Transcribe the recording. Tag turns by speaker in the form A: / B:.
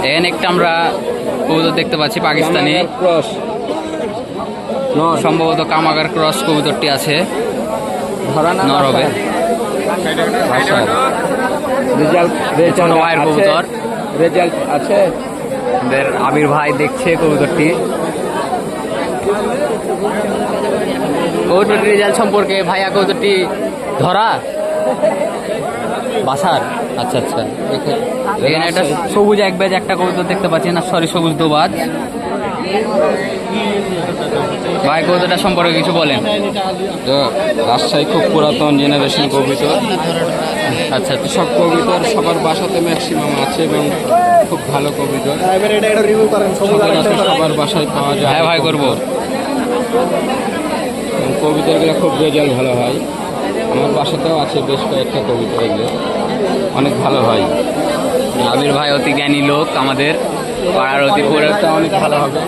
A: এখানে একটা আমরা কবুতর দেখতে পাচ্ছি পাকিস্তানি,
B: ক্রস
A: সম্ভবত কামাগার ক্রস কবুতরটি আছে,
B: ধরা না
A: নর হবে। ছোট ভাইয়ের কবুতর,
B: রেজাল্ট আছে।
A: আমাদের আবির ভাই দেখছে কবুতরটি। কবুতরটির রেজাল্ট সম্পর্কে ভাইয়া, কবুতরটি ধরা বাসার। আচ্ছা আচ্ছা, এখানে একটা সবুজ এক ব্যাজ একটা কবুতর দেখতে পাচ্ছি না, সরি সবুজ দোবাজ। ভাই কবুতরটা সম্পর্কে কিছু বলেন।
B: রাজশাহী খুব পুরাতন জেনারেশন কবুতর।
A: আচ্ছা আচ্ছা,
B: সব কবুতর সবার বাসাতে ম্যাক্সিমাম আছে এবং খুব ভালো কবুতর। সবার বাসায় পাওয়া যায়।
A: হ্যাঁ ভাই করবো।
B: কবুতরগুলো খুব রেজাল্ট ভালো হয়। আমার বাসাতেও আছে বেশ কয়েকটা কবুতর, এগুলো অনেক ভালো হয়।
A: আবির ভাই অতি জ্ঞানী লোক, আমাদের পাড়ার অতি
B: অনেক ভালো হবে।